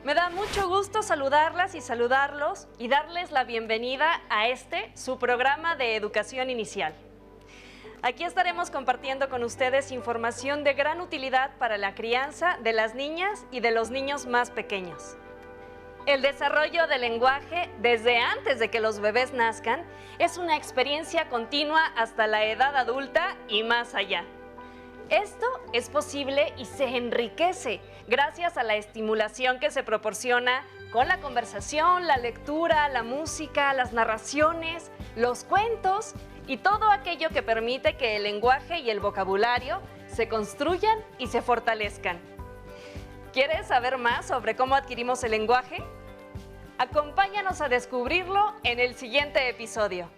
Me da mucho gusto saludarlas y saludarlos y darles la bienvenida a su programa de educación inicial. Aquí estaremos compartiendo con ustedes información de gran utilidad para la crianza de las niñas y de los niños más pequeños. El desarrollo del lenguaje desde antes de que los bebés nazcan es una experiencia continua hasta la edad adulta y más allá. Esto es posible y se enriquece gracias a la estimulación que se proporciona con la conversación, la lectura, la música, las narraciones, los cuentos y todo aquello que permite que el lenguaje y el vocabulario se construyan y se fortalezcan. ¿Quieres saber más sobre cómo adquirimos el lenguaje? Acompáñanos a descubrirlo en el siguiente episodio.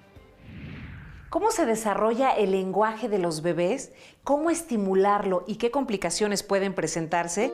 ¿Cómo se desarrolla el lenguaje de los bebés? ¿Cómo estimularlo y qué complicaciones pueden presentarse?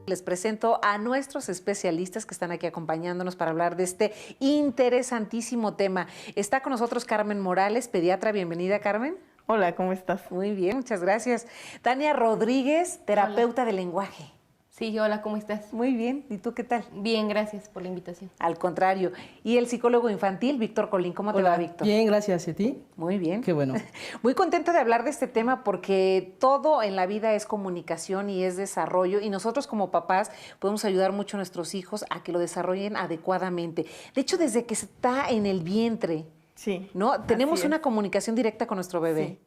Les presento a nuestros especialistas que están aquí acompañándonos para hablar de este interesantísimo tema. Está con nosotros Carmen Morales, pediatra. Bienvenida, Carmen. Hola, ¿cómo estás? Muy bien, muchas gracias. Tania Rodríguez, terapeuta de lenguaje. Sí, hola, ¿cómo estás? Muy bien, ¿y tú qué tal? Bien, gracias por la invitación. Al contrario. Y el psicólogo infantil, Víctor Colín. ¿Cómo te va, Víctor? Bien, gracias. ¿Y a ti? Muy bien. Qué bueno. Muy contenta de hablar de este tema porque todo en la vida es comunicación y es desarrollo y nosotros como papás podemos ayudar mucho a nuestros hijos a que lo desarrollen adecuadamente. De hecho, desde que está en el vientre, Sí. ¿no? Tenemos una comunicación directa con nuestro bebé. Sí.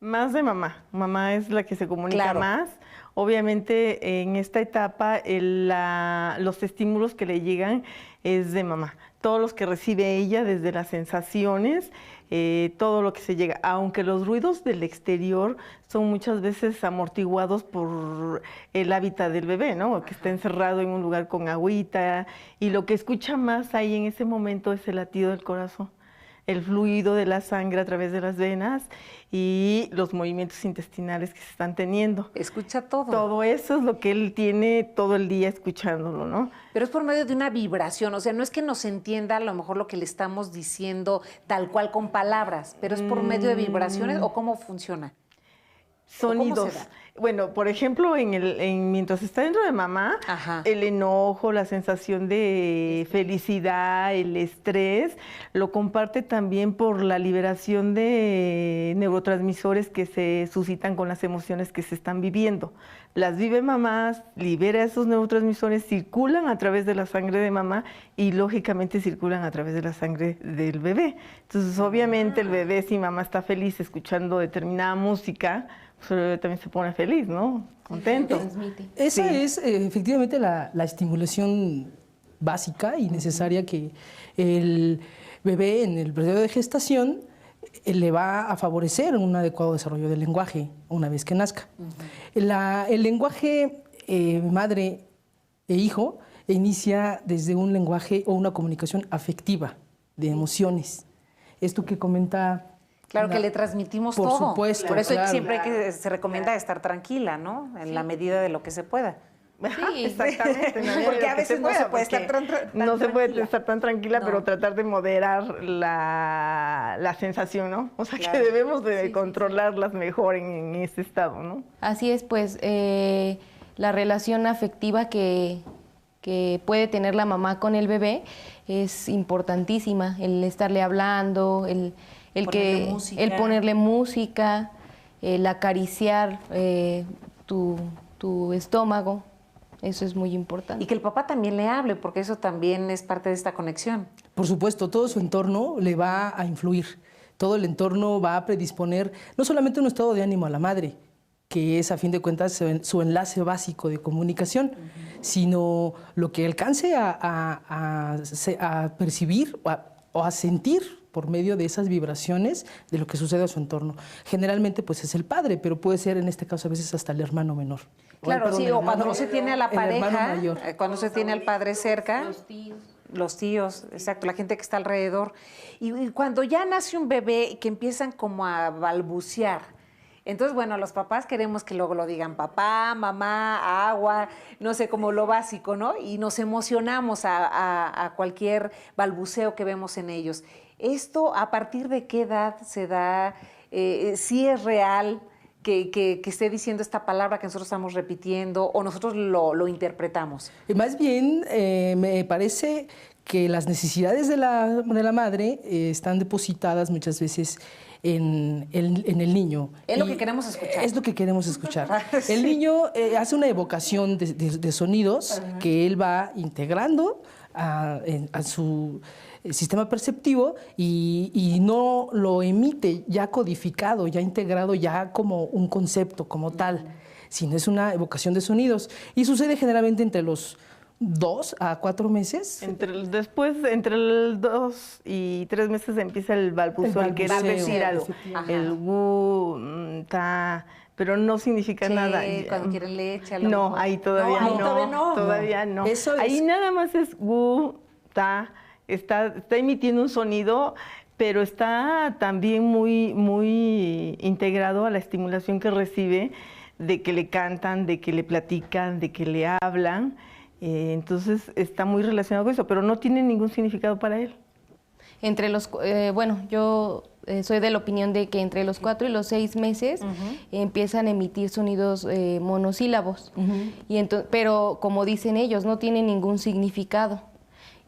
Más de mamá. Mamá es la que se comunica Claro. más. Obviamente, en esta etapa, los estímulos que le llegan es de mamá. Todos los que recibe ella, desde las sensaciones, todo lo que se llega. Aunque los ruidos del exterior son muchas veces amortiguados por el hábitat del bebé, ¿no? Que está encerrado en un lugar con agüita. Y lo que escucha más ahí en ese momento es el latido del corazón, el fluido de la sangre a través de las venas y los movimientos intestinales que se están teniendo. Escucha todo. Todo eso es lo que él tiene todo el día escuchándolo, ¿no? Pero es por medio de una vibración, o sea, no es que nos entienda a lo mejor lo que le estamos diciendo tal cual con palabras, pero es por medio de vibraciones o cómo funciona. Sonidos. ¿Cómo se da? Bueno, por ejemplo, mientras está dentro de mamá, Ajá. el enojo, la sensación de felicidad, el estrés, lo comparte también por la liberación de neurotransmisores que se suscitan con las emociones que se están viviendo. Las vive mamá, libera esos neurotransmisores, circulan a través de la sangre de mamá y lógicamente circulan a través de la sangre del bebé. Entonces, obviamente, el bebé, si mamá está feliz escuchando determinada música, pues el bebé también se pone feliz, ¿no? Contento. Transmite. Esa es efectivamente la estimulación básica y necesaria que el bebé en el periodo de gestación le va a favorecer un adecuado desarrollo del lenguaje una vez que nazca. El lenguaje madre e hijo inicia desde un lenguaje o una comunicación afectiva, de emociones. Esto que comenta... Claro que le transmitimos Por todo. supuesto, Por eso claro. siempre se recomienda estar tranquila, ¿no? En la medida de lo que se pueda. Sí. Exactamente. Porque a veces no se puede estar tan no se puede tranquila. estar tan tranquila, No. pero tratar de moderar la sensación, ¿no? O sea, Claro. que debemos de controlarlas mejor en ese estado, ¿no? Así es, pues, la relación afectiva que puede tener la mamá con el bebé es importantísima. El estarle hablando, el ponerle música, el acariciar tu estómago. Eso es muy importante. Y que el papá también le hable, porque eso también es parte de esta conexión. Por supuesto, todo su entorno le va a influir. Todo el entorno va a predisponer no solamente un estado de ánimo a la madre, que es a fin de cuentas su enlace básico de comunicación, sino lo que alcance a percibir o a sentir por medio de esas vibraciones de lo que sucede a su entorno. Generalmente pues es el padre, pero puede ser en este caso a veces hasta el hermano menor. Claro, sí, o cuando no se tiene a la el hermano pareja, mayor. cuando se tiene al padre cerca. Los tíos. Los tíos, exacto, la gente que está alrededor. Y cuando ya nace un bebé que empiezan como a balbucear, Entonces, bueno, los papás queremos que luego lo digan papá, mamá, agua, no sé, como lo básico, ¿no? Y nos emocionamos a cualquier balbuceo que vemos en ellos. ¿Esto a partir de qué edad se da? ¿Sí es real que esté diciendo esta palabra que nosotros estamos repitiendo o nosotros lo interpretamos? Más bien, me parece que las necesidades de la madre están depositadas muchas veces en el niño. Es lo que queremos escuchar. Es lo que queremos escuchar. Sí. El niño hace una evocación de sonidos que él va integrando a su sistema perceptivo y no lo emite ya codificado, ya integrado, ya como un concepto, como tal, sino es una evocación de sonidos. Y sucede generalmente entre los 2 a 4 meses. Después, entre el 2 y 3 meses empieza el balbuceo, el querer decir algo. El gu, ta, pero no significa nada. Cuando quieren leche. No, ahí todavía no. Todavía no. Eso es. Ahí nada más es gu, ta, está emitiendo un sonido, pero está también muy integrado a la estimulación que recibe de que le cantan, de que le platican, de que le hablan. Entonces está muy relacionado con eso, pero no tiene ningún significado para él. Bueno, yo soy de la opinión de que entre los 4 y los 6 meses empiezan a emitir sonidos monosílabos, pero como dicen ellos, no tienen ningún significado.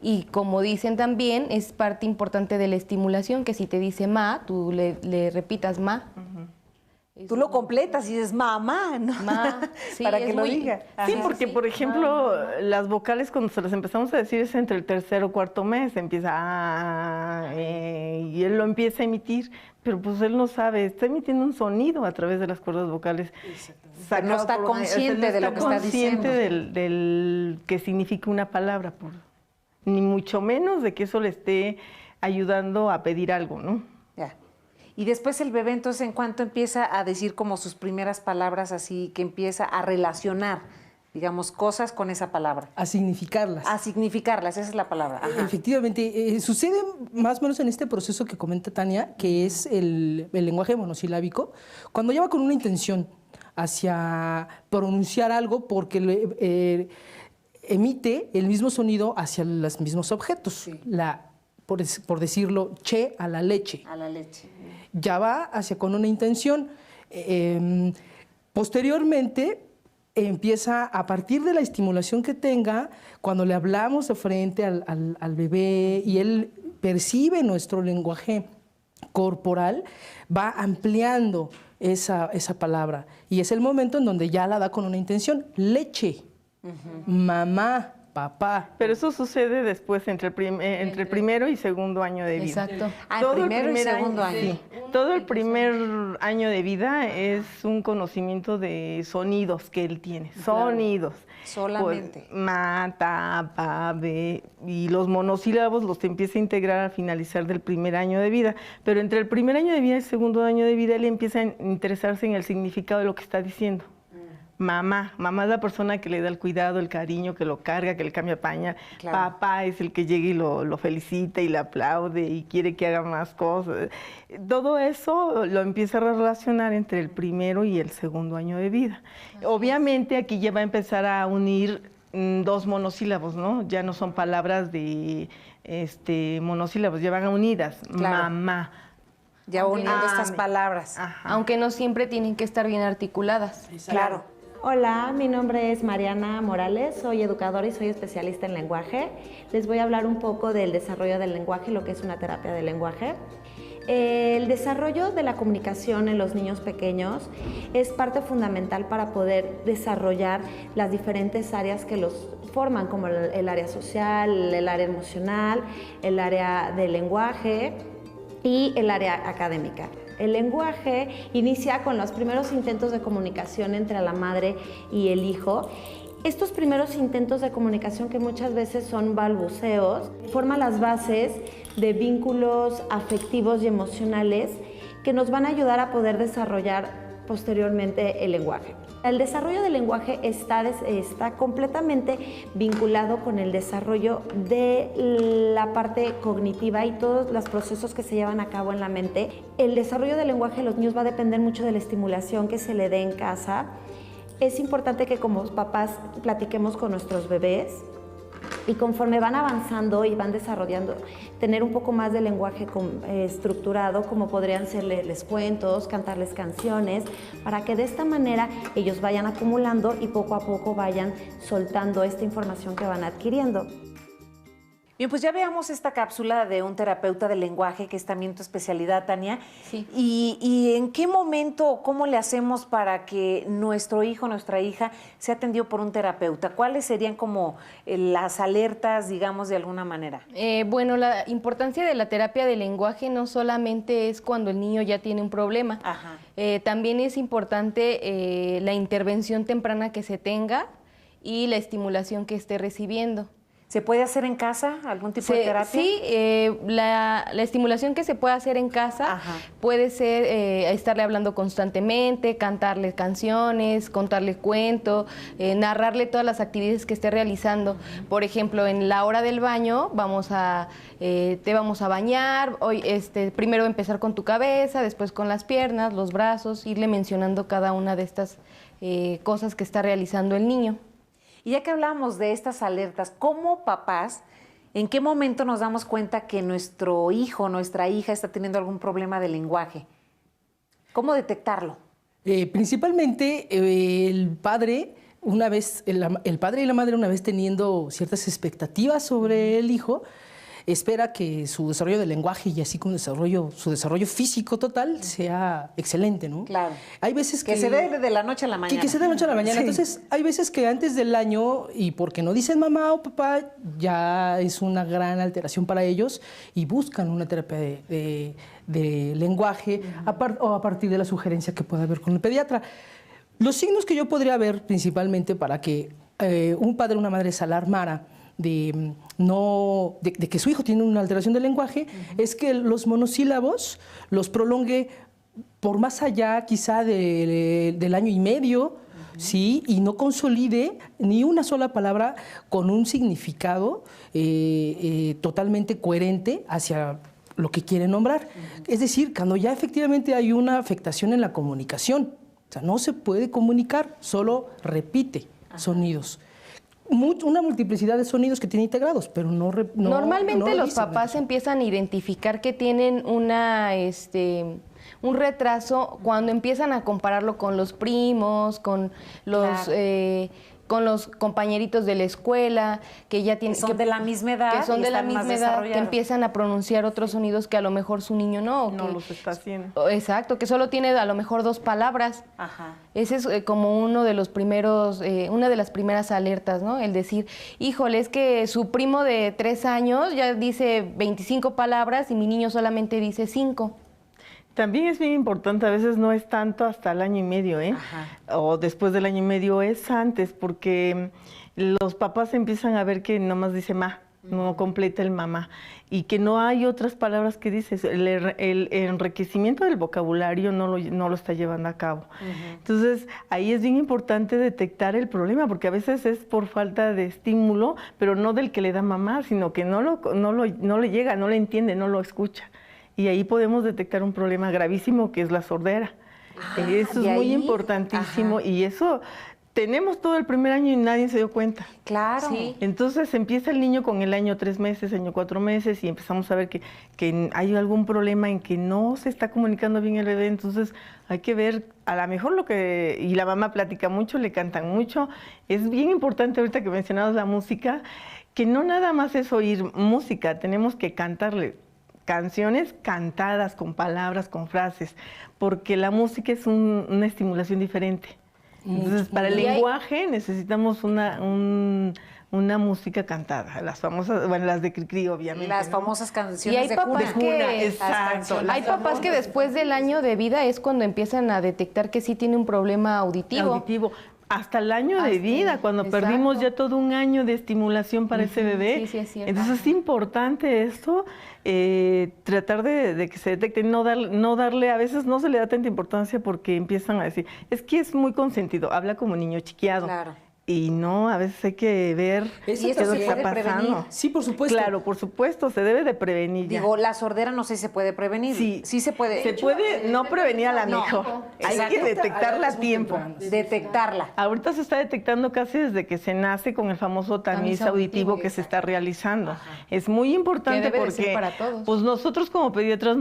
Y como dicen también, es parte importante de la estimulación, que si te dice ma, tú le repitas ma. Tú lo completas y dices mamá, ¿no? Ma, sí, para que lo diga. Sí, porque por ejemplo, las vocales cuando se las empezamos a decir es entre el 3er o 4er mes, empieza y él lo empieza a emitir, pero pues él no sabe, está emitiendo un sonido a través de las cuerdas vocales. Pero no está consciente de lo que está diciendo. Del que significa una palabra, ni mucho menos de que eso le esté ayudando a pedir algo, ¿no? Ya. Y después el bebé, entonces, ¿en cuánto empieza a decir como sus primeras palabras así, que empieza a relacionar, digamos, cosas con esa palabra? A significarlas. A significarlas, esa es la palabra. Ajá. Efectivamente, sucede más o menos en este proceso que comenta Tania, que es el lenguaje monosilábico, cuando ya va con una intención hacia pronunciar algo porque emite el mismo sonido hacia los mismos objetos. Sí. Por decirlo, che a la leche. A la leche. Ya va hacia con una intención. Posteriormente, empieza a partir de la estimulación que tenga, cuando le hablamos de frente al bebé y él percibe nuestro lenguaje corporal, va ampliando esa palabra. Y es el momento en donde ya la da con una intención. Leche, mamá, papá. Pero eso sucede después entre el primero y segundo año de vida. Exacto. Todo primero y segundo año. Sí. Todo el primer año de vida es un conocimiento de sonidos que él tiene. Sonidos. Solamente. Pues, ma, ta, pa, be. Y los monosílabos los empieza a integrar al finalizar del primer año de vida. Pero entre el primer año de vida y el segundo año de vida, él empieza a interesarse en el significado de lo que está diciendo. Mamá es la persona que le da el cuidado, el cariño, que lo carga, que le cambia pañal. Claro. Papá es el que llega y lo felicita y le aplaude y quiere que haga más cosas. Todo eso lo empieza a relacionar entre el primero y el segundo año de vida. Obviamente aquí ya va a empezar a unir 2 monosílabos, ¿no? Ya no son palabras de monosílabos, ya van unidas. Claro. Mamá. Ya uniendo estas palabras. Ajá. Aunque no siempre tienen que estar bien articuladas. Claro. Hola, mi nombre es Mariana Morales, soy educadora y soy especialista en lenguaje. Les voy a hablar un poco del desarrollo del lenguaje, lo que es una terapia del lenguaje. El desarrollo de la comunicación en los niños pequeños es parte fundamental para poder desarrollar las diferentes áreas que los forman, como el área social, el área emocional, el área del lenguaje y el área académica. El lenguaje inicia con los primeros intentos de comunicación entre la madre y el hijo. Estos primeros intentos de comunicación, que muchas veces son balbuceos, forman las bases de vínculos afectivos y emocionales que nos van a ayudar a poder desarrollar posteriormente el lenguaje. El desarrollo del lenguaje está completamente vinculado con el desarrollo de la parte cognitiva y todos los procesos que se llevan a cabo en la mente. El desarrollo del lenguaje de los niños va a depender mucho de la estimulación que se le dé en casa. Es importante que como papás platiquemos con nuestros bebés y conforme van avanzando y van desarrollando, tener un poco más de lenguaje estructurado, como podrían serles cuentos, cantarles canciones, para que de esta manera ellos vayan acumulando y poco a poco vayan soltando esta información que van adquiriendo. Bien, pues ya veamos esta cápsula de un terapeuta del lenguaje, que es también tu especialidad, Tania. Sí. ¿Y en qué momento, cómo le hacemos para que nuestro hijo, nuestra hija, sea atendido por un terapeuta? ¿Cuáles serían como las alertas, digamos, de alguna manera? Bueno, la importancia de la terapia del lenguaje no solamente es cuando el niño ya tiene un problema. Ajá. También es importante la intervención temprana que se tenga y la estimulación que esté recibiendo. ¿Se puede hacer en casa algún tipo de terapia? Sí, la estimulación que se puede hacer en casa puede ser estarle hablando constantemente, cantarle canciones, contarle cuentos, narrarle todas las actividades que esté realizando. Por ejemplo, en la hora del baño te vamos a bañar, hoy primero empezar con tu cabeza, después con las piernas, los brazos, irle mencionando cada una de estas cosas que está realizando el niño. Y ya que hablamos de estas alertas, ¿cómo papás, en qué momento nos damos cuenta que nuestro hijo, nuestra hija está teniendo algún problema de lenguaje? ¿Cómo detectarlo? Principalmente el padre, el padre y la madre, una vez teniendo ciertas expectativas sobre el hijo, espera que su desarrollo del lenguaje y así como su desarrollo físico total sea excelente, ¿no? Claro. Hay veces que se dé de la noche a la mañana. Que se dé de la noche a la mañana. Sí. Entonces, hay veces que antes del año, y porque no dicen mamá o papá, ya es una gran alteración para ellos y buscan una terapia de lenguaje a partir de la sugerencia que pueda haber con el pediatra. Los signos que yo podría ver principalmente para que un padre o una madre se alarmara de que su hijo tiene una alteración del lenguaje, es que los monosílabos los prolongue por más allá quizá del año y medio, ¿sí? Y no consolide ni una sola palabra con un significado totalmente coherente hacia lo que quiere nombrar. Es decir, cuando ya efectivamente hay una afectación en la comunicación, o sea, no se puede comunicar, solo repite sonidos. Una multiplicidad de sonidos que tiene integrados, pero Normalmente los papás empiezan a identificar que tienen un retraso cuando empiezan a compararlo con los primos, con los compañeritos de la escuela, que ya tienen... Que son de la misma edad. Que son de la misma edad, que empiezan a pronunciar otros sonidos que a lo mejor su niño no. No que, los está haciendo. Exacto, que solo tiene a lo mejor 2 palabras. Ajá. Ese es como uno de los primeros, una de las primeras alertas, ¿no? El decir, híjole, es que su primo de 3 años ya dice 25 palabras y mi niño solamente dice 5. También es bien importante, a veces no es tanto hasta el año y medio, o después del año y medio, es antes, porque los papás empiezan a ver que nomás dice ma, no completa el mamá, y que no hay otras palabras que dices. El enriquecimiento del vocabulario no lo está llevando a cabo. Entonces, ahí es bien importante detectar el problema, porque a veces es por falta de estímulo, pero no del que le da mamá, sino que no le llega, no le entiende, no lo escucha. Y ahí podemos detectar un problema gravísimo que es la sordera. Eso es muy importantísimo. Y eso tenemos todo el primer año y nadie se dio cuenta. Claro. Sí. Entonces empieza el niño con el año 3 meses, año 4 meses y empezamos a ver que hay algún problema en que no se está comunicando bien el bebé. Entonces hay que ver a lo mejor y la mamá platica mucho, le cantan mucho. Es bien importante ahorita que mencionabas la música, que no nada más es oír música, tenemos que cantarle canciones cantadas con palabras, con frases, porque la música es una estimulación diferente. Entonces, para el lenguaje necesitamos una música cantada, las famosas, bueno, las de Cricri, obviamente. Las famosas canciones de cuna. Exacto. Hay papás que después del año de vida es cuando empiezan a detectar que sí tiene un problema auditivo. hasta el año de vida, cuando exacto. perdimos ya todo un año de estimulación para ese bebé. Sí, sí, es cierto. Entonces es importante esto, tratar de que se detecte, no darle, a veces no se le da tanta importancia porque empiezan a decir, es que es muy consentido, habla como niño chiqueado. Claro. Y no, a veces hay que ver Eso qué es lo se que está puede prevenir. pasando. Sí, por supuesto. Claro, por supuesto, se debe de prevenir ya. Digo, la sordera no sé si se puede prevenir. Sí se puede. Se puede no prevenir a la mejor. Hay exacto. que detectarla a tiempo. Detectarla. Ahorita se está detectando casi desde que se nace con el famoso tamiz auditivo que se está realizando. Es muy importante Que debe de ser porque para todos. pues nosotros como pediatras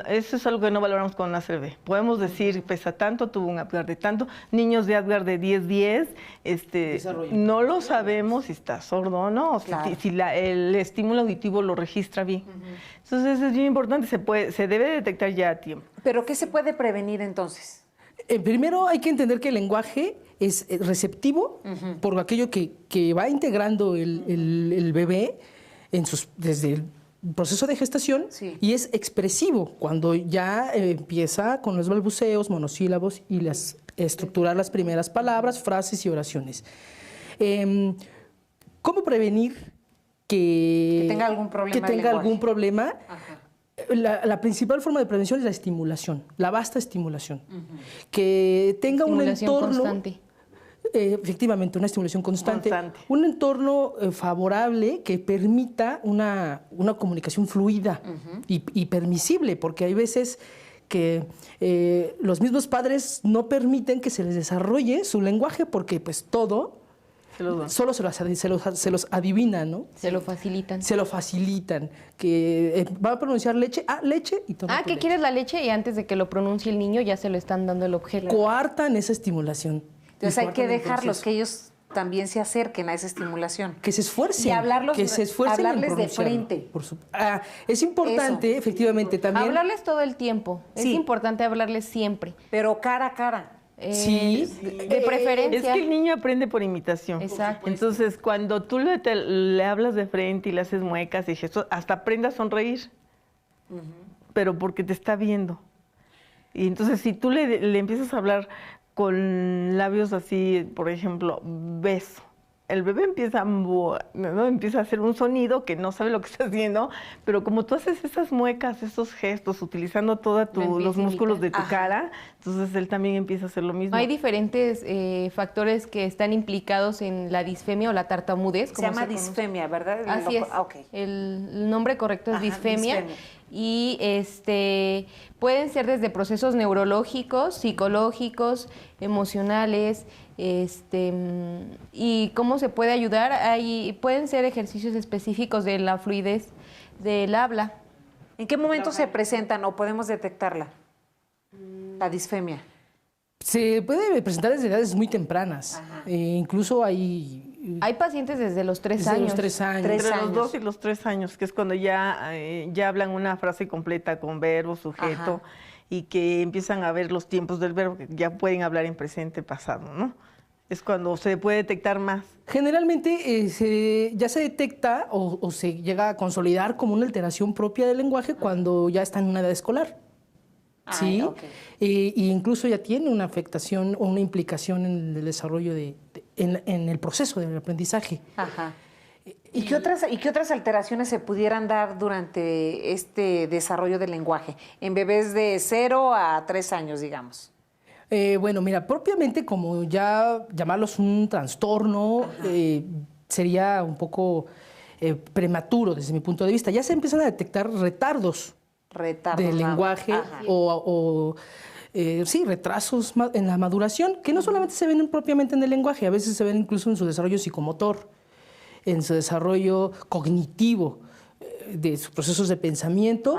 eso es algo que no valoramos cuando nace el bebé. Podemos decir, pesa tanto, tuvo un Apgar de tanto, niños de Apgar de 10-10, no lo sabemos si está sordo o no, Claro. si el estímulo auditivo lo registra bien. Entonces es bien importante, se debe detectar ya a tiempo. ¿Pero qué se puede prevenir entonces? Primero hay que entender que el lenguaje es receptivo por aquello que va integrando el bebé desde el proceso de gestación, Sí. y es expresivo cuando ya empieza con los balbuceos, monosílabos y estructurar las primeras palabras, frases y oraciones. ¿Cómo prevenir que tenga algún problema que el tenga lenguaje? algún problema? Ajá. La principal forma de prevención es la estimulación, la vasta estimulación. Que tenga un Estimulación entorno... constante. Efectivamente, una estimulación constante. Constante. Un entorno favorable que permita una comunicación fluida y permisible, porque hay veces que los mismos padres no permiten que se les desarrolle su lenguaje porque pues todo solo se los adivinan, ¿no? Se lo facilitan. Se lo facilitan, que va a pronunciar leche, leche y toma tu ¿qué leche. quieres la leche? Y antes de que lo pronuncie el niño ya se lo están dando el objeto. Coartan esa estimulación. Entonces Y hay que coartan el dejarlos, proceso. que ellos también se acerquen a esa estimulación. Que se esfuercen. Y hablarlos, que se esfuercen en hablarles de pronunciarlo. frente. Es importante, efectivamente, también. Hablarles todo el tiempo. Es Sí. importante hablarles siempre. Pero cara a cara. Sí. De preferencia. Es que el niño aprende por imitación. Exacto. Entonces, cuando tú le hablas de frente y le haces muecas y gestos, hasta aprende a sonreír. Pero porque te está viendo. Y entonces, si tú le empiezas a hablar con labios así, por ejemplo, beso, el bebé empieza a hacer un sonido que no sabe lo que está haciendo, pero como tú haces esas muecas, esos gestos, utilizando todos los músculos de tu cara, entonces él también empieza a hacer lo mismo. Hay diferentes factores que están implicados en la disfemia o la tartamudez. Se como llama conoce. disfemia, ¿verdad? Así es. Ok. El nombre correcto es Ajá, disfemia. disfemia. Y pueden ser desde procesos neurológicos, psicológicos, emocionales, y cómo se puede ayudar. Pueden ser ejercicios específicos de la fluidez del habla. ¿En qué momento se presentan o podemos detectarla? La disfemia. Se puede presentar desde edades muy tempranas. Incluso hay pacientes desde los 3 desde años. los 3 años. Tres Entre años. los 2 y los 3 años, que es cuando ya hablan una frase completa con verbo, sujeto, y que empiezan a ver los tiempos del verbo, que ya pueden hablar en presente, pasado, ¿no? Es cuando se puede detectar más. Generalmente ya se detecta o se llega a consolidar como una alteración propia del lenguaje cuando ya está en una edad escolar. ¿Sí? ok. Y incluso ya tiene una afectación o una implicación en el desarrollo en el proceso del aprendizaje. Ajá. ¿Y qué otras alteraciones se pudieran dar durante este desarrollo del lenguaje? En bebés de 0 a 3 años, digamos. Bueno, mira, propiamente como ya llamarlos un trastorno sería un poco prematuro desde mi punto de vista. Ya se empiezan a detectar retardos del lenguaje sí, retrasos en la maduración, que no solamente se ven propiamente en el lenguaje, a veces se ven incluso en su desarrollo psicomotor, en su desarrollo cognitivo, de sus procesos de pensamiento.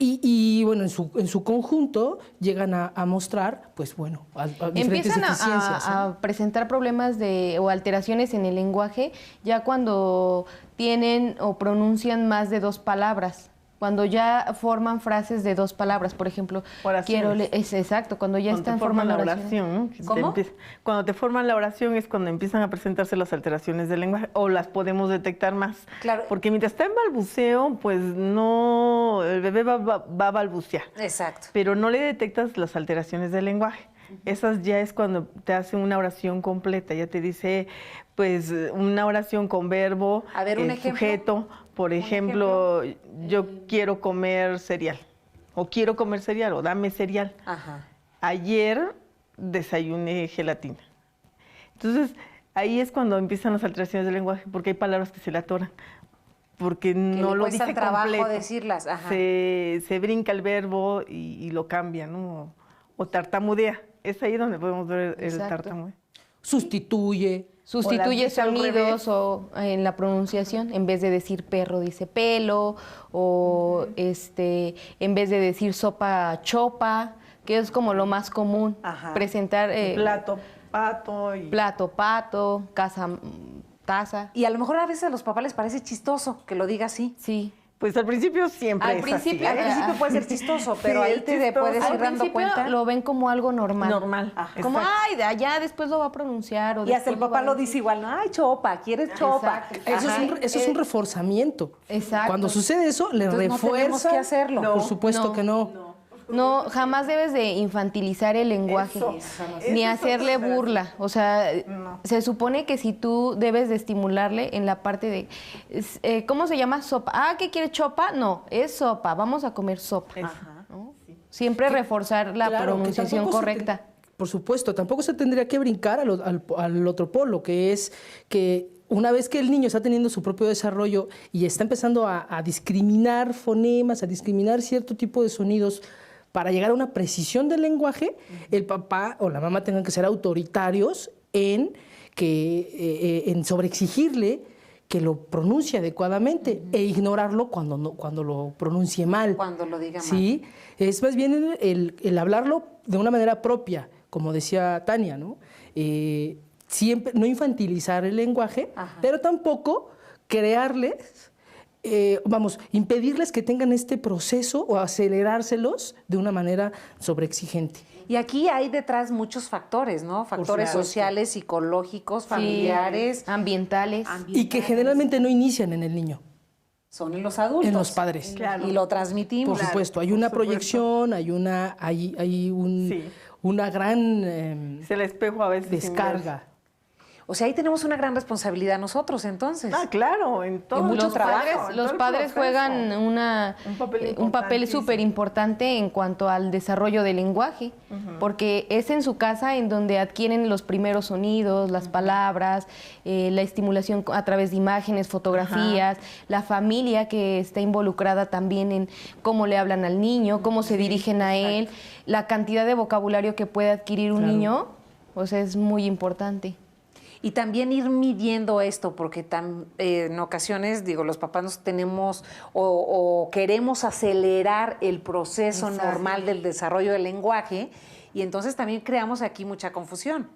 Y bueno, en su conjunto llegan a mostrar, pues bueno, a diferentes Empiezan deficiencias. a presentar problemas o alteraciones en el lenguaje ya cuando tienen o pronuncian más de 2 palabras. Cuando ya forman frases de 2 palabras, por ejemplo, Oraciones. es exacto, cuando ya Cuando están te forman formando la oraciones. oración, ¿no? Que ¿Cómo? Cuando te forman la oración es cuando empiezan a presentarse las alteraciones del lenguaje o las podemos detectar más. Claro. Porque mientras está en balbuceo, pues no, el bebé va a balbucear. Exacto. Pero no le detectas las alteraciones del lenguaje. Esas ya es cuando te hace una oración completa, ya te dice, pues, una oración con verbo, A ver, un ejemplo. sujeto. Por ejemplo, yo quiero comer cereal, o quiero comer cereal, o dame cereal. Ajá. Ayer desayuné gelatina. Entonces, ahí es cuando empiezan las alteraciones del lenguaje, porque hay palabras que se le atoran, porque no le lo cuesta dice trabajo completo. decirlas, ajá. Se brinca el verbo y lo cambia, ¿no? O tartamudea. Es ahí donde podemos ver el Exacto. tartamudeo. Sustituye. Sustituye dice al revés. sonidos o en la pronunciación, en vez de decir perro dice pelo, o en vez de decir sopa, chopa, que es como lo más común. Ajá. Presentar Plato, pato y... plato, pato, casa, taza. Y a lo mejor a veces a los papás les parece chistoso que lo diga así. Sí. Pues al principio siempre Al es principio- así, Al ¿eh? principio puede ser chistoso, pero Sí, ahí es te chistoso. puedes Al ir dando principio cuenta. lo ven como algo normal. Normal. Como, exacto. ay, de allá después lo va a pronunciar. O Y hasta el después papá va a lo dice igual, ¿no? Ay, chopa, ¿quieres chopa? Exacto. Eso es un reforzamiento. Exacto. Cuando sucede eso, le Entonces, no refuerza. tenemos que hacerlo. Por supuesto No. que no. No, jamás debes de infantilizar el lenguaje, Eso. ni Eso es hacerle otra burla. O sea, No. se supone que si tú debes de estimularle en la parte de, ¿cómo se llama? Sopa. Ah, ¿qué quiere chopa? No, es sopa, vamos a comer sopa. ¿no? Siempre reforzar la Claro, que pronunciación tampoco se correcta. por supuesto, tampoco se tendría que brincar al otro polo, que es que una vez que el niño está teniendo su propio desarrollo y está empezando a discriminar fonemas, a discriminar cierto tipo de sonidos para llegar a una precisión del lenguaje, el papá o la mamá tengan que ser autoritarios en sobreexigirle que lo pronuncie adecuadamente e ignorarlo cuando lo pronuncie mal. Cuando lo diga mal. Sí, es más bien el hablarlo de una manera propia, como decía Tania, ¿no? Siempre no infantilizar el lenguaje, Ajá. pero tampoco crearles, impedirles que tengan este proceso o acelerárselos de una manera sobreexigente. Y aquí hay detrás muchos factores, ¿no? Factores supuesto. sociales, psicológicos, familiares. Ambientales. Y que generalmente no inician en el niño, Son en los adultos. en los padres. Claro. Y lo transmitimos. Por supuesto, hay por una supuesto. proyección, hay Sí. una gran Es el espejo a veces descarga. O sea, ahí tenemos una gran responsabilidad nosotros, entonces. Ah, claro, en todo mucho Los trabajo, padres, en los todo el padres proceso. juegan Un papel un papel importantísimo. súper importante en cuanto al desarrollo del lenguaje, porque es en su casa en donde adquieren los primeros sonidos, las palabras, la estimulación a través de imágenes, fotografías, la familia que está involucrada también en cómo le hablan al niño, cómo se dirigen a él, la cantidad de vocabulario que puede adquirir un niño, o sea, es muy importante. Y también ir midiendo esto, porque en ocasiones, digo, los papás nos tenemos o queremos acelerar el proceso normal del desarrollo del lenguaje y entonces también creamos aquí mucha confusión.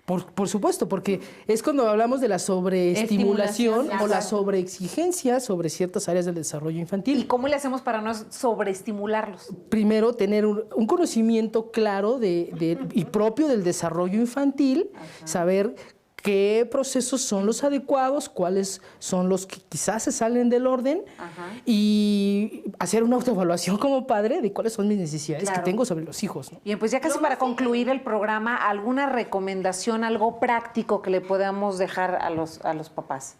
Por supuesto, porque es cuando hablamos de la sobreestimulación Estimulación, o la exacto. sobreexigencia sobre ciertas áreas del desarrollo ¿Y infantil. cómo le hacemos para no sobreestimularlos? Primero, tener un conocimiento claro y propio del desarrollo infantil, saber qué procesos son los adecuados, cuáles son los que quizás se salen del orden y hacer una autoevaluación como padre de cuáles son mis necesidades Claro. que tengo sobre los hijos, ¿no? Bien, pues ya casi para concluir el programa, ¿alguna recomendación, algo práctico que le podamos dejar a los papás?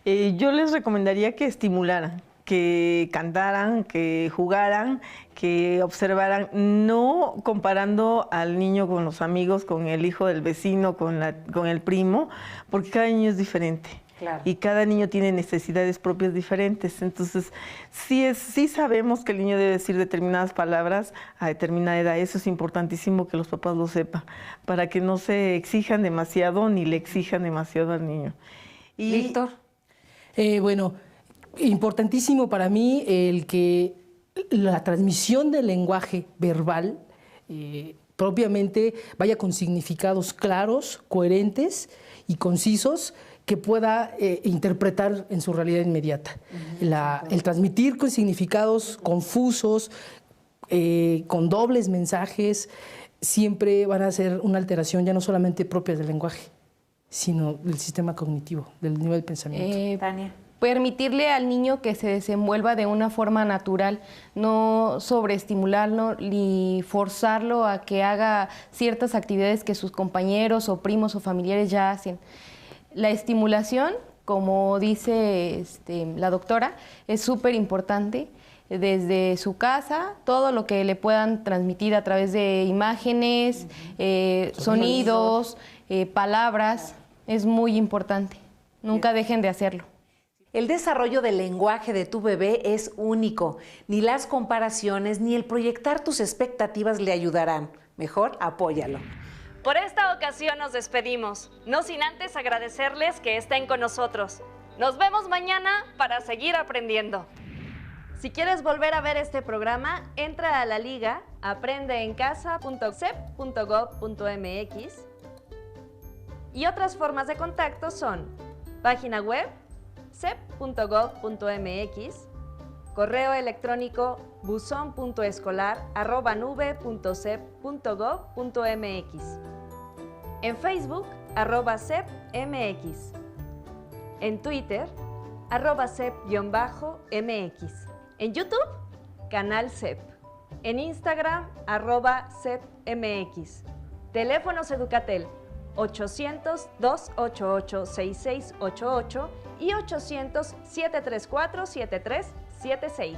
Yo les recomendaría que estimularan, que cantaran, que jugaran, que observaran, no comparando al niño con los amigos, con el hijo del vecino, con el primo, porque cada niño es diferente. Claro. Y cada niño tiene necesidades propias diferentes. Entonces, sí sabemos que el niño debe decir determinadas palabras a determinada edad. Eso es importantísimo que los papás lo sepan, para que no se exijan demasiado ni le exijan demasiado al niño. Y Víctor. Bueno, importantísimo para mí el que la transmisión del lenguaje verbal propiamente vaya con significados claros, coherentes y concisos que pueda interpretar en su realidad inmediata. El transmitir con significados confusos, con dobles mensajes, siempre van a ser una alteración ya no solamente propia del lenguaje, sino del sistema cognitivo, del nivel de pensamiento. Tania. permitirle al niño que se desenvuelva de una forma natural, no sobreestimularlo ni forzarlo a que haga ciertas actividades que sus compañeros o primos o familiares ya hacen. La estimulación, como dice la doctora, es súper importante. Desde su casa, todo lo que le puedan transmitir a través de imágenes, sonidos, palabras, es muy importante. Nunca dejen de hacerlo. El desarrollo del lenguaje de tu bebé es único. Ni las comparaciones ni el proyectar tus expectativas le ayudarán. Mejor apóyalo. Por esta ocasión nos despedimos, no sin antes agradecerles que estén con nosotros. Nos vemos mañana para seguir aprendiendo. Si quieres volver a ver este programa, entra a la liga aprendeencasa.cep.gov.mx y otras formas de contacto son página web cep.gov.mx, correo electrónico buzon.escolar@nube.cep.gov.mx, en Facebook @cepmx, en Twitter @cep_mx, en YouTube canal CEP, en Instagram @cepmx, teléfonos Educatel 800-288-6688 y 800-734-7376.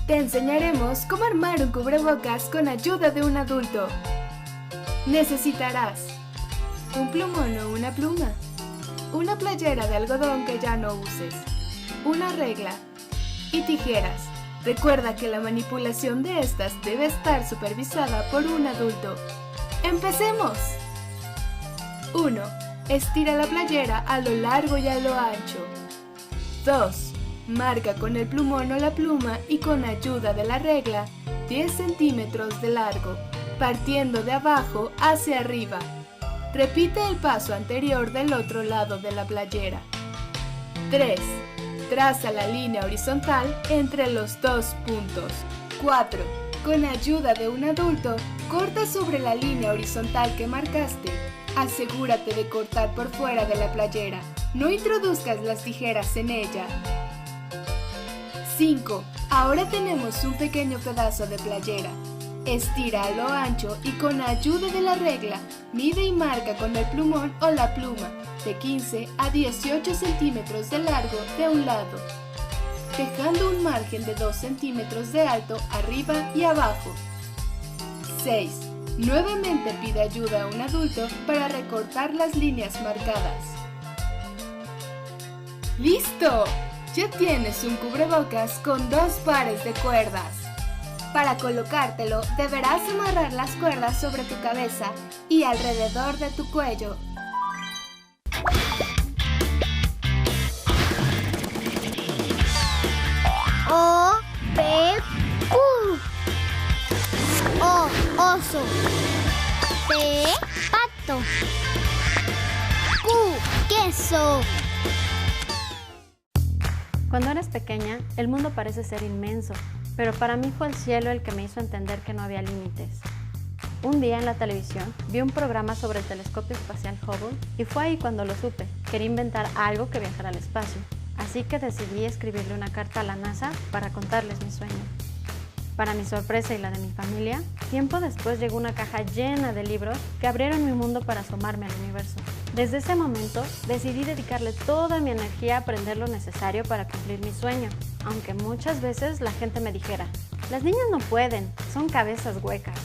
Te enseñaremos cómo armar un cubrebocas con ayuda de un adulto. Necesitarás un plumón o una pluma, una playera de algodón que ya no uses, una regla y tijeras. Recuerda que la manipulación de estas debe estar supervisada por un adulto. ¡Empecemos! 1. Estira la playera a lo largo y a lo ancho. 2. Marca con el plumón o la pluma y con ayuda de la regla 10 centímetros de largo, partiendo de abajo hacia arriba. Repite el paso anterior del otro lado de la playera. 3. Traza la línea horizontal entre los dos puntos. 4. Con ayuda de un adulto, corta sobre la línea horizontal que marcaste. Asegúrate de cortar por fuera de la playera. No introduzcas las tijeras en ella. 5. Ahora tenemos un pequeño pedazo de playera. Estira a lo ancho y con ayuda de la regla, mide y marca con el plumón o la pluma de 15 a 18 centímetros de largo de un lado, dejando un margen de 2 centímetros de alto arriba y abajo. 6. Nuevamente pide ayuda a un adulto para recortar las líneas marcadas. ¡Listo! Ya tienes un cubrebocas con 2 pares de cuerdas. Para colocártelo, deberás amarrar las cuerdas sobre tu cabeza y alrededor de tu cuello. O, P, Q. O, oso. P, pato. Q, queso. Cuando eres pequeña, el mundo parece ser inmenso, pero para mí fue el cielo el que me hizo entender que no había límites. Un día en la televisión vi un programa sobre el telescopio espacial Hubble y fue ahí cuando lo supe. Quería inventar algo que viajara al espacio, así que decidí escribirle una carta a la NASA para contarles mi sueño. Para mi sorpresa y la de mi familia, tiempo después llegó una caja llena de libros que abrieron mi mundo para asomarme al universo. Desde ese momento, decidí dedicarle toda mi energía a aprender lo necesario para cumplir mi sueño, aunque muchas veces la gente me dijera, las niñas no pueden, son cabezas huecas.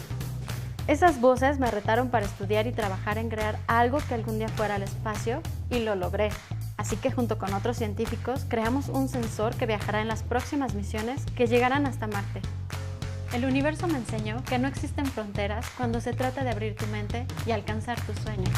Esas voces me retaron para estudiar y trabajar en crear algo que algún día fuera al espacio, y lo logré. Así que junto con otros científicos creamos un sensor que viajará en las próximas misiones que llegarán hasta Marte. El universo me enseñó que no existen fronteras cuando se trata de abrir tu mente y alcanzar tus sueños.